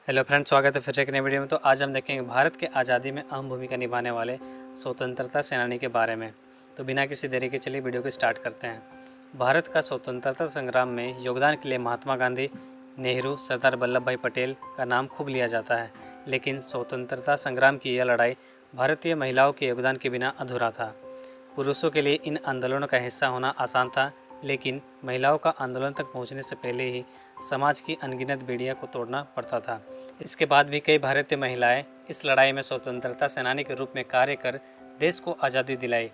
Hello friends, स्वागत है फिर से एक नई वीडियो में। तो आज हम देखेंगे भारत के आज़ादी में अहम भूमिका निभाने वाले स्वतंत्रता सेनानी के बारे में। तो बिना किसी देरी के चलिए वीडियो को स्टार्ट करते हैं। भारत का स्वतंत्रता संग्राम में योगदान के लिए महात्मा गांधी, नेहरू, सरदार वल्लभ भाई पटेल का नाम खूब लिया जाता है। लेकिन स्वतंत्रता संग्राम की यह लड़ाई भारतीय महिलाओं के योगदान के बिना अधूरा था। पुरुषों के लिए इन आंदोलनों का हिस्सा होना आसान था, लेकिन महिलाओं का आंदोलन तक पहुंचने से पहले ही समाज की अनगिनत बेड़ियां को तोड़ना पड़ता था। इसके बाद भी कई भारतीय महिलाएं इस लड़ाई में स्वतंत्रता सेनानी के रूप में कार्य कर देश को आज़ादी दिलाई।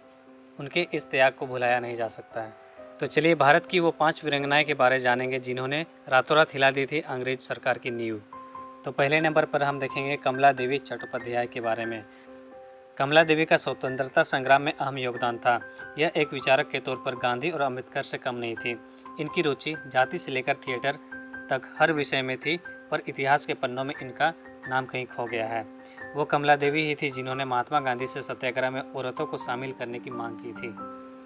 उनके इस त्याग को भुलाया नहीं जा सकता है। तो चलिए भारत की वो 5 वीरांगनाएं के बारे जानेंगे जिन्होंने रातों रात हिला दी थी अंग्रेज सरकार की नींव। तो पहले नंबर पर हम देखेंगे कमला देवी चट्टोपाध्याय के बारे में। कमला देवी का स्वतंत्रता संग्राम में अहम योगदान था। यह एक विचारक के तौर पर गांधी और अम्बेडकर से कम नहीं थी। इनकी रुचि जाति से लेकर थिएटर तक हर विषय में थी, पर इतिहास के पन्नों में इनका नाम कहीं खो गया है। वो कमला देवी ही थी जिन्होंने महात्मा गांधी से सत्याग्रह में औरतों को शामिल करने की मांग की थी।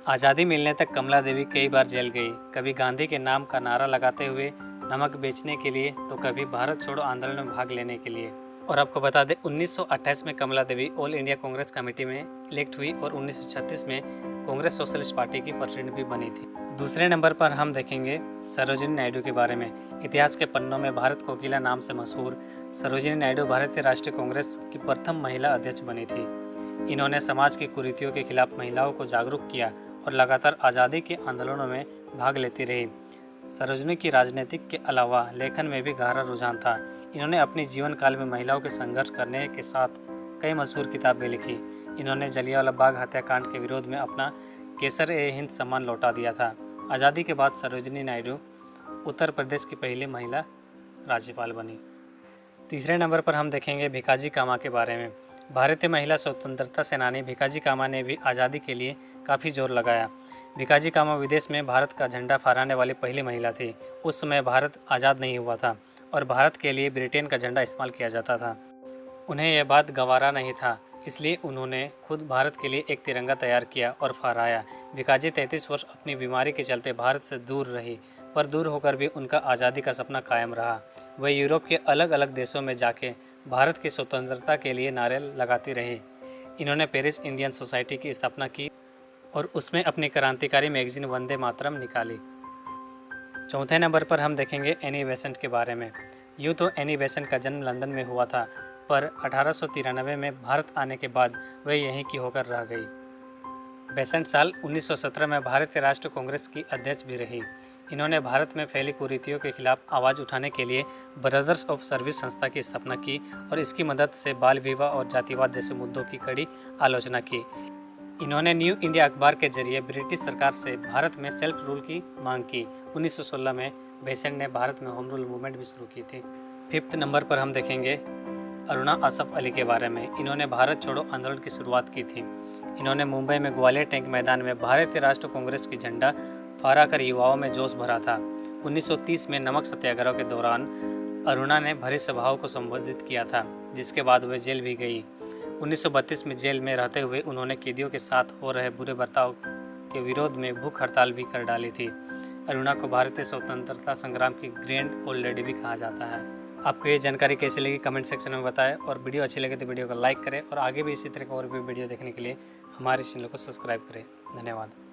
आज़ादी मिलने तक कमला देवी कई बार जेल गई, कभी गांधी के नाम का नारा लगाते हुए नमक बेचने के लिए, तो कभी भारत छोड़ो आंदोलन में भाग लेने के लिए। और आपको बता दें 1928 में कमला देवी ऑल इंडिया कांग्रेस कमेटी में इलेक्ट हुई और 1936 में कांग्रेस सोशलिस्ट पार्टी की प्रेसिडेंट भी बनी थी। दूसरे नंबर पर हम देखेंगे सरोजिनी नायडू के बारे में। इतिहास के पन्नों में भारत कोकिला नाम से मशहूर सरोजिनी नायडू भारतीय राष्ट्रीय कांग्रेस की प्रथम महिला अध्यक्ष बनी थी। इन्होंने समाज की कुरीतियों के खिलाफ महिलाओं को जागरूक किया और लगातार आज़ादी के आंदोलनों में भाग लेती रही। सरोजिनी की राजनीतिक के अलावा लेखन में भी गहरा रुझान था। इन्होंने अपने जीवन काल में महिलाओं के संघर्ष करने के साथ कई मशहूर किताबें लिखी। इन्होंने जलियांवाला बाग हत्याकांड के विरोध में अपना केसर-ए-हिंद सम्मान लौटा दिया था। आज़ादी के बाद सरोजिनी नायडू उत्तर प्रदेश की पहली महिला राज्यपाल बनी। तीसरे नंबर पर हम देखेंगे भिकाजी कामा के बारे में। भारतीय महिला स्वतंत्रता सेनानी भिकाजी कामा ने भी आज़ादी के लिए काफ़ी जोर लगाया। भिकाजी कामा विदेश में भारत का झंडा फहराने वाली पहली महिला थी। उस समय भारत आज़ाद नहीं हुआ था और भारत के लिए ब्रिटेन का झंडा इस्तेमाल किया जाता था। उन्हें यह बात गवारा नहीं था, इसलिए उन्होंने खुद भारत के लिए एक तिरंगा तैयार किया और फहराया। भिकाजी 33 वर्ष अपनी बीमारी के चलते भारत से दूर रही, पर दूर होकर भी उनका आज़ादी का सपना कायम रहा। वह यूरोप के अलग अलग देशों में जाके भारत की स्वतंत्रता के लिए नारे लगाती रही। इन्होंने पेरिस इंडियन सोसाइटी की स्थापना की और उसमें अपनी क्रांतिकारी मैगजीन वंदे मातरम निकाली। चौथे नंबर पर हम देखेंगे एनी बेसेंट के बारे में। यूँ तो एनी बेसेंट का जन्म लंदन में हुआ था, पर 1893 में भारत आने के बाद वह यहीं की होकर रह गई। बेसेंट साल 1917 में भारतीय राष्ट्रीय कांग्रेस की अध्यक्ष भी रही। इन्होंने भारत में फैली कुरीतियों के खिलाफ आवाज़ उठाने के लिए ब्रदर्स ऑफ सर्विस संस्था की स्थापना की और इसकी मदद से बाल विवाह और जातिवाद जैसे मुद्दों की कड़ी आलोचना की। इन्होंने न्यू इंडिया अखबार के जरिए ब्रिटिश सरकार से भारत में सेल्फ रूल की मांग की। 1916 में बेसेंट ने भारत में होम रूल मूवमेंट भी शुरू की थी। फिफ्थ नंबर पर हम देखेंगे अरुणा असफ अली के बारे में। इन्होंने भारत छोड़ो आंदोलन की शुरुआत की थी। इन्होंने मुंबई में ग्वालियर टैंक मैदान में भारतीय राष्ट्रीय कांग्रेस की झंडा फहराकर युवाओं में जोश भरा था। 1930 में नमक सत्याग्रह के दौरान अरुणा ने भरी सभाओं को संबोधित किया था, जिसके बाद वह जेल भी गई। 1932 में जेल में रहते हुए उन्होंने कैदियों के साथ हो रहे बुरे बर्ताव के विरोध में भूख हड़ताल भी कर डाली थी। अरुणा को भारतीय स्वतंत्रता संग्राम की ग्रैंड ओल्ड लेडी भी कहा जाता है। आपको ये जानकारी कैसी लगी कमेंट सेक्शन में बताएं, और वीडियो अच्छी लगे तो वीडियो को लाइक करें और आगे भी इसी तरह का और भी वीडियो देखने के लिए हमारे चैनल को सब्सक्राइब करें। धन्यवाद।